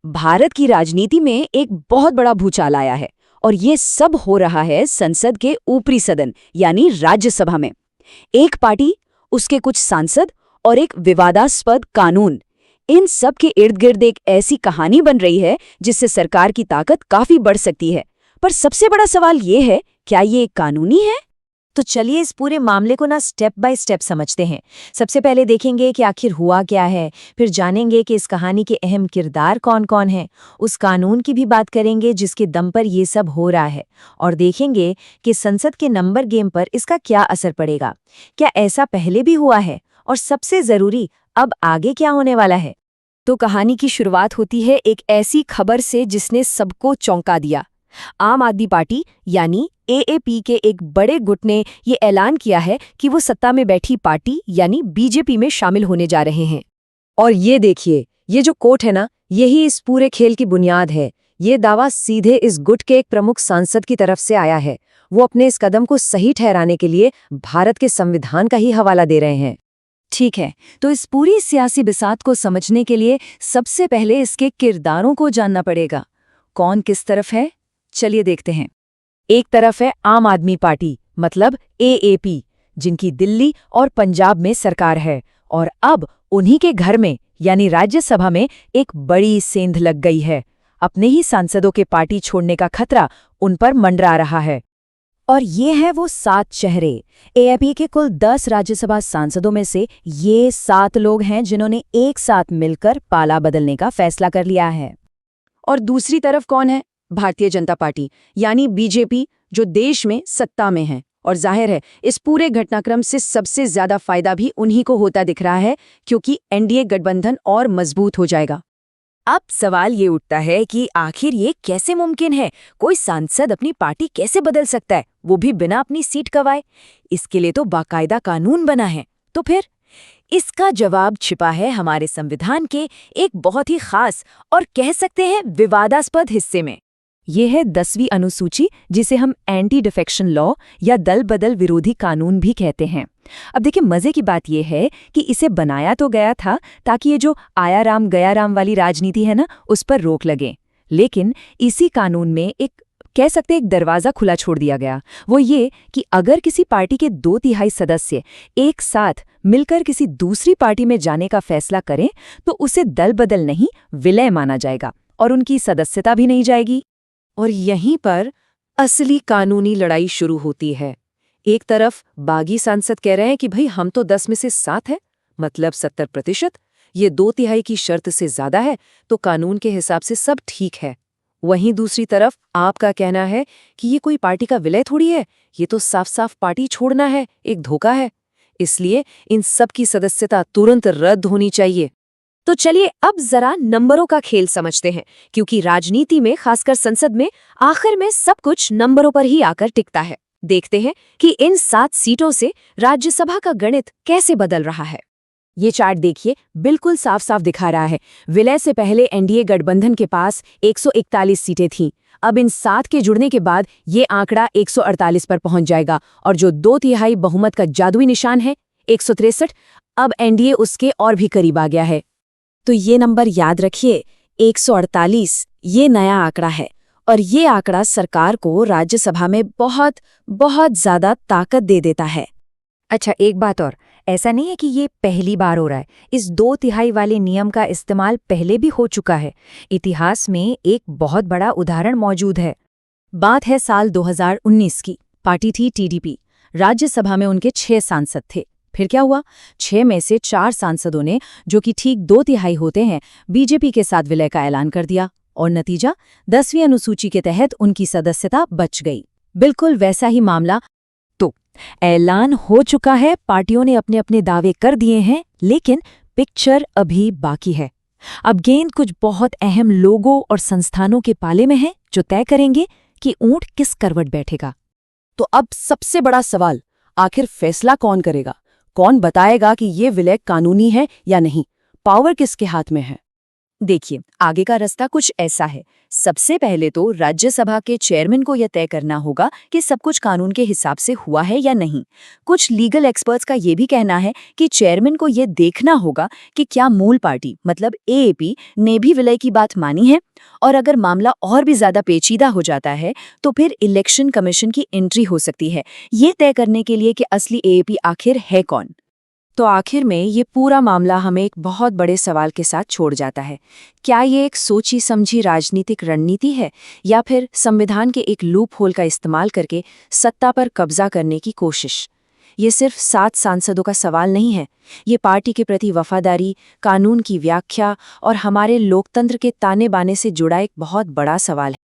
भारत की राजनीति में एक बहुत बड़ा भूचाल आया है और ये सब हो रहा है संसद के ऊपरी सदन यानी राज्यसभा में। एक पार्टी, उसके कुछ सांसद और एक विवादास्पद कानून, इन सब के इर्द गिर्द एक ऐसी कहानी बन रही है जिससे सरकार की ताकत काफी बढ़ सकती है। पर सबसे बड़ा सवाल ये है, क्या ये कानूनी है? तो चलिए इस पूरे मामले को ना स्टेप बाय स्टेप समझते हैं। सबसे पहले देखेंगे कि आखिर हुआ क्या है, फिर जानेंगे कि इस कहानी के अहम किरदार कौन-कौन हैं, उस कानून की भी बात करेंगे जिसके दम पर ये सब हो रहा है, और देखेंगे कि संसद के नंबर गेम पर इसका क्या असर पड़ेगा। क्या ऐसा पहले भी हुआ है, और सबसे जरूरी, अब आगे क्या होने वाला है। तो कहानी की शुरुआत होती है एक ऐसी खबर से जिसने सबको चौंका दिया। आम आदमी पार्टी यानी एएपी के एक बड़े गुट ने ये ऐलान किया है कि वो सत्ता में बैठी पार्टी यानी बीजेपी में शामिल होने जा रहे हैं। और ये देखिए, ये जो कोट है ना, यही इस पूरे खेल की बुनियाद है। ये दावा सीधे इस गुट के एक प्रमुख सांसद की तरफ से आया है। वो अपने इस कदम को सही ठहराने के लिए भारत के संविधान का ही हवाला दे रहे हैं। ठीक है, तो इस पूरी सियासी बिसात को समझने के लिए सबसे पहले इसके किरदारों को जानना पड़ेगा। कौन किस तरफ है, चलिए देखते हैं। एक तरफ है आम आदमी पार्टी, मतलब एएपी, जिनकी दिल्ली और पंजाब में सरकार है, और अब उन्हीं के घर में यानी राज्यसभा में एक बड़ी सेंध लग गई है। अपने ही सांसदों के पार्टी छोड़ने का खतरा उन पर मंडरा रहा है। और ये हैं वो 7 चेहरे। एएपी के कुल 10 राज्यसभा सांसदों में से ये 7 लोग हैं जिन्होंने एक साथ मिलकर पाला बदलने का फैसला कर लिया है। और दूसरी तरफ कौन है? भारतीय जनता पार्टी यानी बीजेपी, जो देश में सत्ता में है। और जाहिर है इस पूरे घटनाक्रम से सबसे ज्यादा फायदा भी उन्हीं को होता दिख रहा है, क्योंकि एनडीए गठबंधन और मजबूत हो जाएगा। अब सवाल ये उठता है कि आखिर ये कैसे मुमकिन है? कोई सांसद अपनी पार्टी कैसे बदल सकता है, वो भी बिना अपनी सीट गंवाए? इसके लिए तो बाकायदा कानून बना है। तो फिर इसका जवाब छिपा है हमारे संविधान के एक बहुत ही खास और कह सकते हैं विवादास्पद हिस्से में। ये है 10वीं अनुसूची, जिसे हम एंटी डिफेक्शन लॉ या दल बदल विरोधी कानून भी कहते हैं। अब देखिए, मजे की बात यह है कि इसे बनाया तो गया था ताकि ये जो आया राम गया राम वाली राजनीति है ना, उस पर रोक लगे। लेकिन इसी कानून में कह सकते एक दरवाज़ा खुला छोड़ दिया गया। वो ये कि अगर किसी पार्टी के 2/3 सदस्य एक साथ मिलकर किसी दूसरी पार्टी में जाने का फैसला करें तो उसे दल बदल नहीं, विलय माना जाएगा और उनकी सदस्यता भी नहीं जाएगी। और यहीं पर असली कानूनी लड़ाई शुरू होती है। एक तरफ बागी सांसद कह रहे हैं कि भाई हम तो 10 में से 7 है, मतलब 70%। ये 2/3 की शर्त से ज्यादा है, तो कानून के हिसाब से सब ठीक है। वहीं दूसरी तरफ आपका कहना है कि ये कोई पार्टी का विलय थोड़ी है, ये तो साफ साफ पार्टी छोड़ना है, एक धोखा है। इसलिए इन सब की सदस्यता तुरंत रद्द होनी चाहिए। तो चलिए अब जरा नंबरों का खेल समझते हैं, क्योंकि राजनीति में, खासकर संसद में, आखिर में सब कुछ नंबरों पर ही आकर टिकता है। देखते हैं कि इन 7 सीटों से राज्यसभा का गणित कैसे बदल रहा है। ये चार्ट देखिए, बिल्कुल साफ साफ दिखा रहा है। विलय से पहले एनडीए गठबंधन के पास 141 सीटें थीं। अब इन 7 के जुड़ने के बाद ये आंकड़ा 148 पर पहुंच जाएगा, और जो 2/3 बहुमत का जादुई निशान है 163, अब एनडीए उसके और भी करीब आ गया है। तो ये नंबर याद रखिए, 148, ये नया आंकड़ा है, और ये आंकड़ा सरकार को राज्यसभा में बहुत बहुत ज्यादा ताकत दे देता है। अच्छा, एक बात और, ऐसा नहीं है कि ये पहली बार हो रहा है। इस 2/3 वाले नियम का इस्तेमाल पहले भी हो चुका है। इतिहास में एक बहुत बड़ा उदाहरण मौजूद है। बात है साल 2019 की। पार्टी थी टीडीपी। राज्यसभा में उनके 6 सांसद थे। फिर क्या हुआ? 6 में से 4 सांसदों ने, जो कि ठीक 2/3 होते हैं, बीजेपी के साथ विलय का ऐलान कर दिया, और नतीजा 10वीं अनुसूची के तहत उनकी सदस्यता बच गई। बिल्कुल वैसा ही मामला। तो ऐलान हो चुका है, पार्टियों ने अपने अपने दावे कर दिए हैं, लेकिन पिक्चर अभी बाकी है। अब गेंद कुछ बहुत अहम लोगों और संस्थानों के पाले में है, जो तय करेंगे कि ऊंट किस करवट बैठेगा। तो अब सबसे बड़ा सवाल, आखिर फैसला कौन करेगा? कौन बताएगा कि ये विलय कानूनी है या नहीं? पावर किसके हाथ में है? देखिए, आगे का रास्ता कुछ ऐसा है। सबसे पहले तो राज्यसभा के चेयरमैन को यह तय करना होगा कि सब कुछ कानून के हिसाब से हुआ है या नहीं। कुछ लीगल एक्सपर्ट्स का ये भी कहना है कि चेयरमैन को यह देखना होगा कि क्या मूल पार्टी मतलब एएपी ने भी विलय की बात मानी है, और अगर मामला और भी ज्यादा पेचीदा हो जाता है तो फिर इलेक्शन कमीशन की एंट्री हो सकती है, ये तय करने के लिए कि असली एएपी आखिर है कौन। तो आखिर में ये पूरा मामला हमें एक बहुत बड़े सवाल के साथ छोड़ जाता है। क्या ये एक सोची समझी राजनीतिक रणनीति है या फिर संविधान के एक लूप होल का इस्तेमाल करके सत्ता पर कब्जा करने की कोशिश? ये सिर्फ 7 सांसदों का सवाल नहीं है। ये पार्टी के प्रति वफादारी, कानून की व्याख्या और हमारे लोकतंत्र के ताने बाने से जुड़ा एक बहुत बड़ा सवाल है।